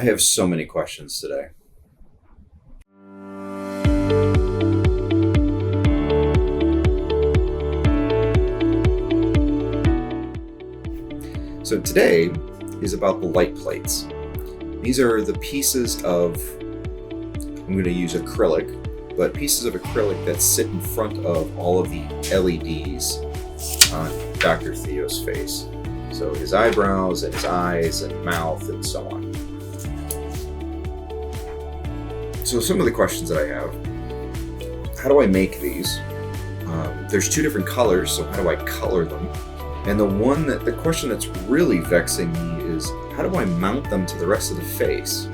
I have so many questions today. So today is about the light plates. These are the pieces of, I'm going to use acrylic, but pieces of acrylic that sit in front of all of the LEDs on Dr. Theo's face. So his eyebrows and his eyes and mouth and so on. So some of the questions that I have: how do I make these? There's two different colors, so how do I color them? And the question that's really vexing me is, how do I mount them to the rest of the face?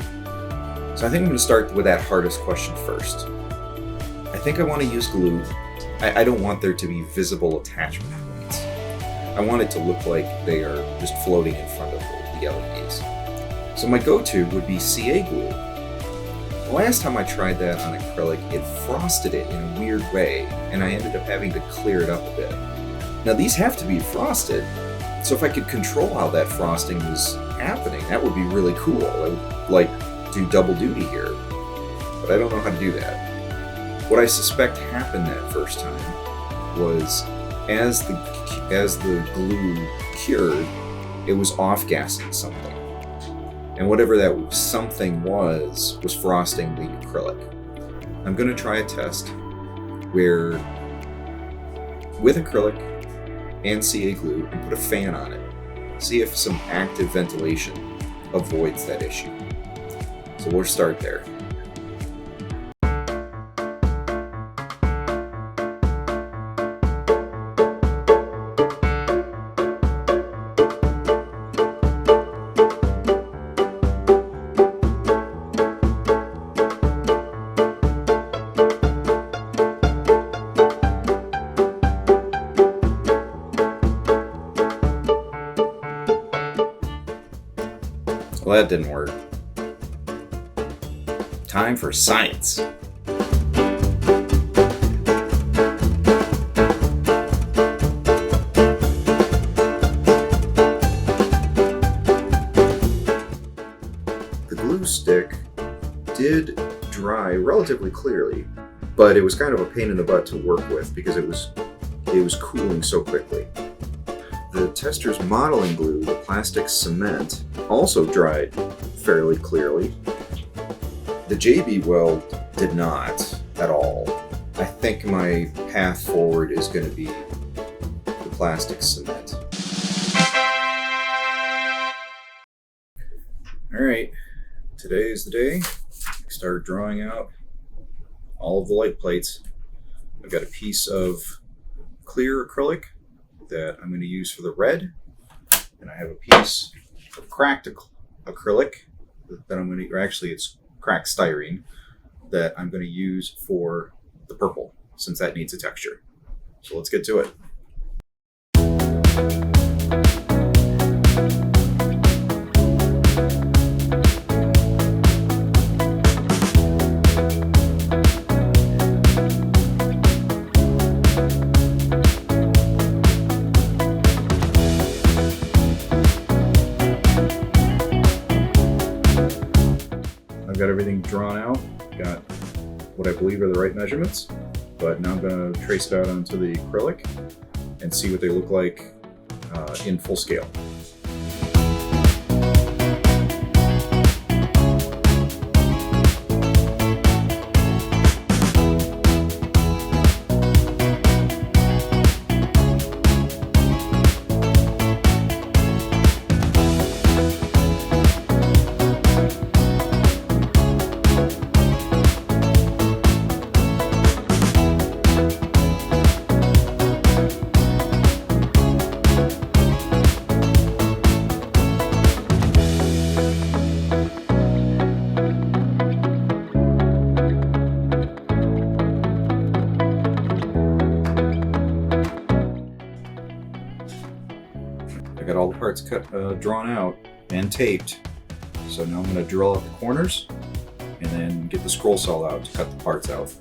So I think I'm going to start with that hardest question first. I think I want to use glue. I don't want there to be visible attachment points. I want it to look like they are just floating in front of the LEDs. So my go-to would be CA glue. The last time I tried that on acrylic, it frosted it in a weird way, and I ended up having to clear it up a bit. Now these have to be frosted, so if I could control how that frosting was happening, that would be really cool. I would like do double duty here, but I don't know how to do that. What I suspect happened that first time was as the glue cured, it was off-gassing something. And whatever that something was frosting the acrylic. I'm going to try a test where, with acrylic and CA glue, and put a fan on it. See if some active ventilation avoids that issue. So we'll start there. Well, that didn't work. Time for science. The glue stick did dry relatively clearly, but it was kind of a pain in the butt to work with because it was cooling so quickly. The tester's modeling glue, the plastic cement, also dried fairly clearly. The JB weld did not at all. I think my path forward is going to be the plastic cement. Alright, today is the day. Start drawing out all of the light plates. I've got a piece of clear acrylic that I'm going to use for the red, and I have a piece of cracked acrylic that I'm going to, or actually it's cracked styrene, that I'm going to use for the purple, since that needs a texture. So let's get to it. I've got everything drawn out, got what I believe are the right measurements, but now I'm going to trace it out onto the acrylic and see what they look like in full scale. Got all the parts drawn out and taped. So now I'm going to drill out the corners and then get the scroll saw out to cut the parts out.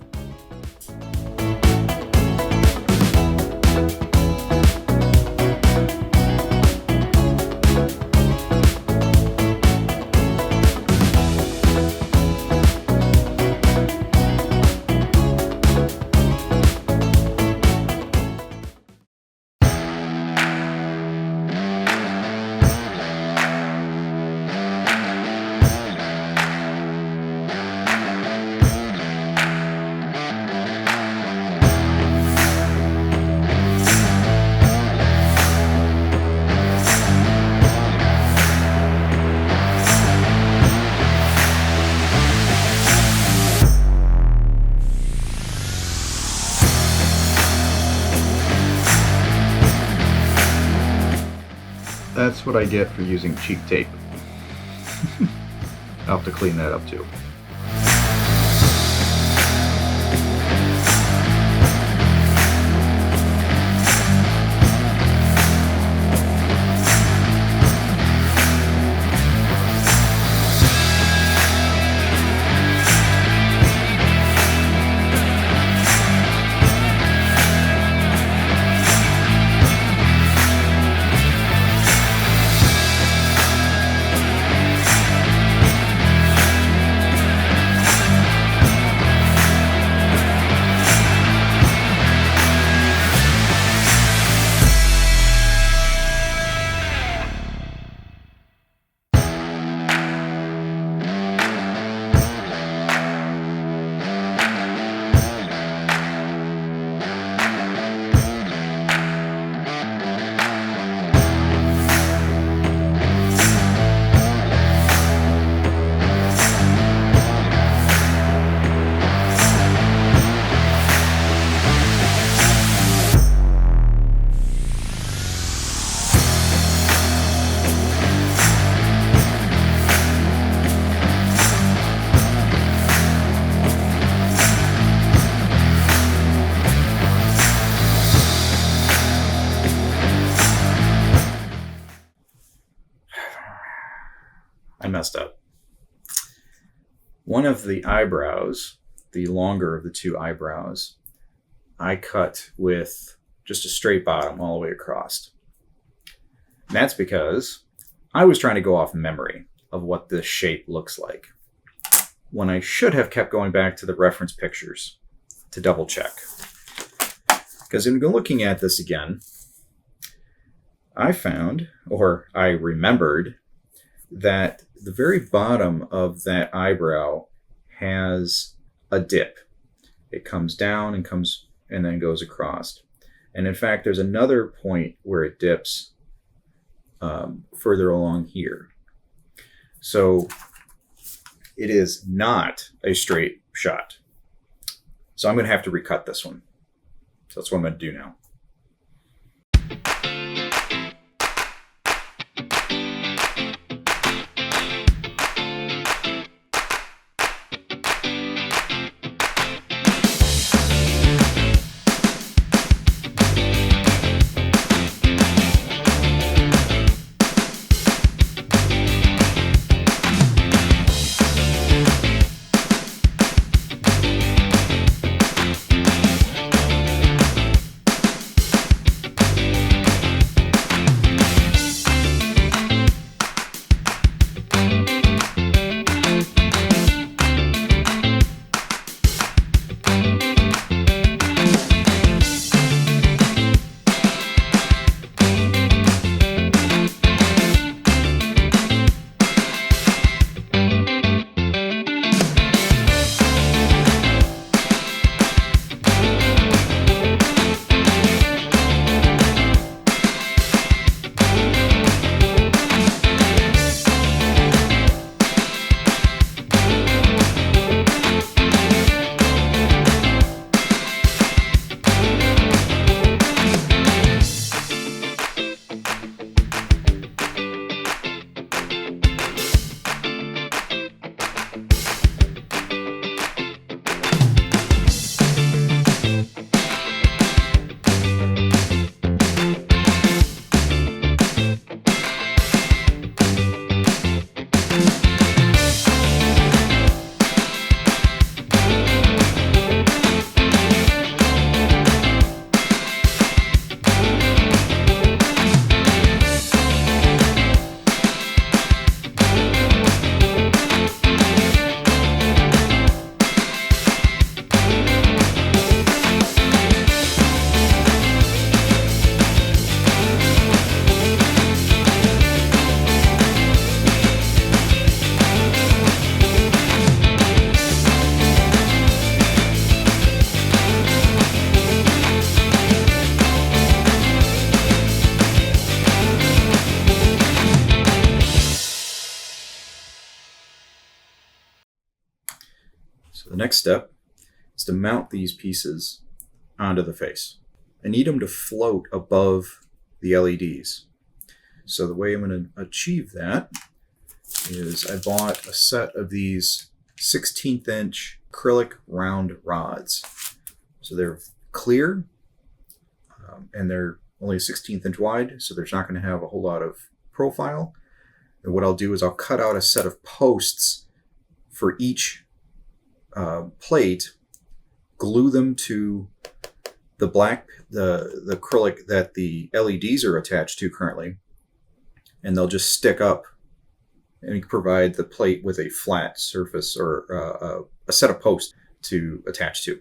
That's what I get for using cheap tape. I'll have to clean that up too. I messed up. One of the eyebrows, the longer of the two eyebrows, I cut with just a straight bottom all the way across. And that's because I was trying to go off memory of what this shape looks like, when I should have kept going back to the reference pictures to double check. Because in looking at this again, I found, or I remembered, that the very bottom of that eyebrow has a dip. It comes down and then goes across. And in fact, there's another point where it dips further along here. So it is not a straight shot. So I'm going to have to recut this one. So that's what I'm going to do now. So the next step is to mount these pieces onto the face. I need them to float above the LEDs. So the way I'm going to achieve that is I bought a set of these 16th inch acrylic round rods. So they're clear, and they're only a 16th inch wide, so there's not going to have a whole lot of profile. And what I'll do is I'll cut out a set of posts for each plate, glue them to the acrylic that the LEDs are attached to currently, and they'll just stick up and provide the plate with a flat surface or a set of posts to attach to.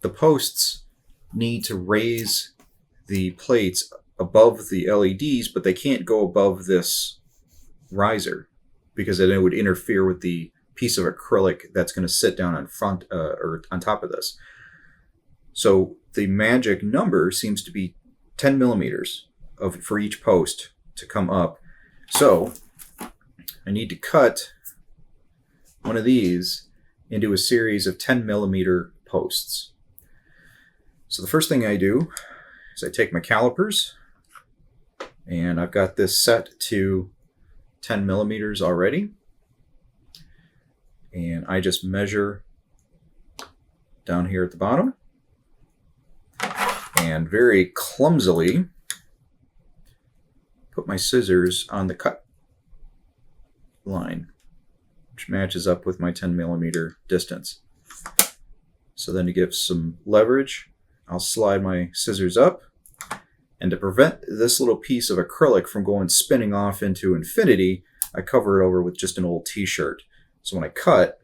The posts need to raise the plates above the LEDs, but they can't go above this riser because then it would interfere with the piece of acrylic that's going to sit down on front or on top of this. So the magic number seems to be 10 millimeters for each post to come up. So I need to cut one of these into a series of 10 millimeter posts. So the first thing I do is I take my calipers, and I've got this set to 10 millimeters already. And I just measure down here at the bottom and very clumsily put my scissors on the cut line, which matches up with my 10 millimeter distance. So then to give some leverage, I'll slide my scissors up, and to prevent this little piece of acrylic from going spinning off into infinity, I cover it over with just an old t-shirt. So when I cut,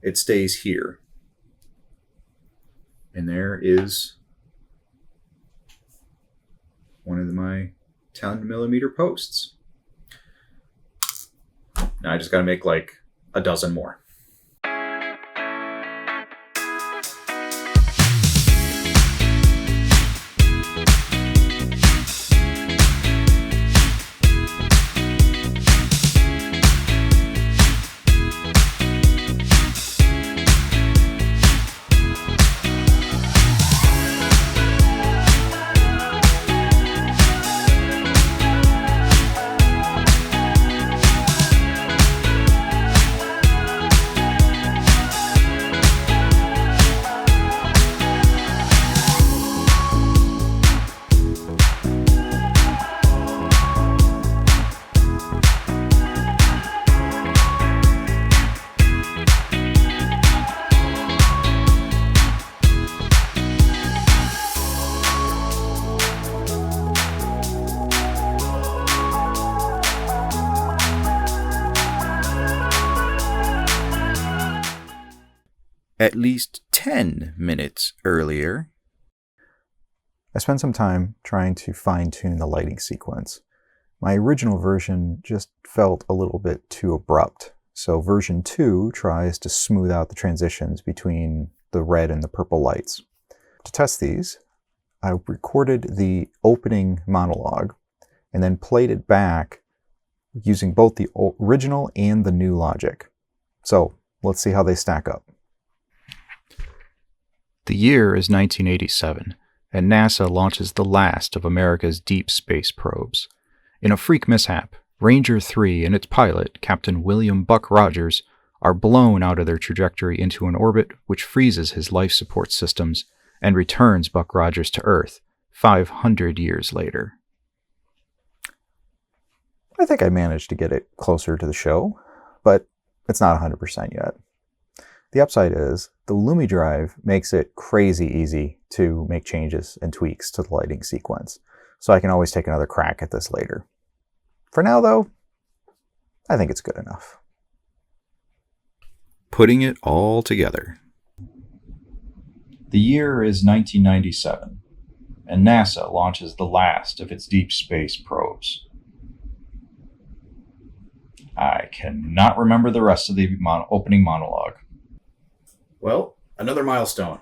it stays here. And there is one of my 10 millimeter posts. Now I just got to make like a dozen more. At least 10 minutes earlier, I spent some time trying to fine-tune the lighting sequence. My original version just felt a little bit too abrupt, so version 2 tries to smooth out the transitions between the red and the purple lights. To test these, I recorded the opening monologue and then played it back using both the original and the new logic. So let's see how they stack up. The year is 1987, and NASA launches the last of America's deep space probes. In a freak mishap, Ranger 3 and its pilot, Captain William Buck Rogers, are blown out of their trajectory into an orbit which freezes his life support systems and returns Buck Rogers to Earth 500 years later. I think I managed to get it closer to the show, but it's not 100% yet. The upside is the Lumi drive makes it crazy easy to make changes and tweaks to the lighting sequence, so I can always take another crack at this later. For now, though, I think it's good enough. Putting it all together. The year is 1997, and NASA launches the last of its deep space probes. I cannot remember the rest of the opening monologue. Well, another milestone.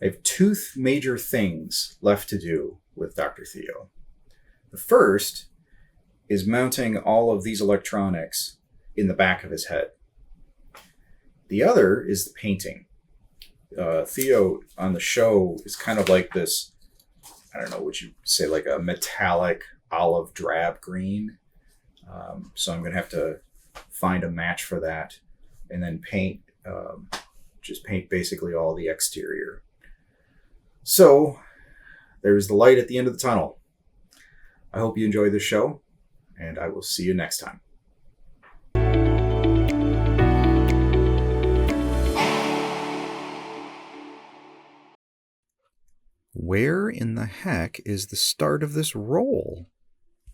I have two major things left to do with Dr. Theo. The first is mounting all of these electronics in the back of his head. The other is the painting. Theo on the show is kind of like this I don't know, would you say like a metallic olive drab green. So I'm going to have to find a match for that and then paint, just paint basically all the exterior. So there's the light at the end of the tunnel. I hope you enjoyed this show, and I will see you next time. Where in the heck is the start of this roll?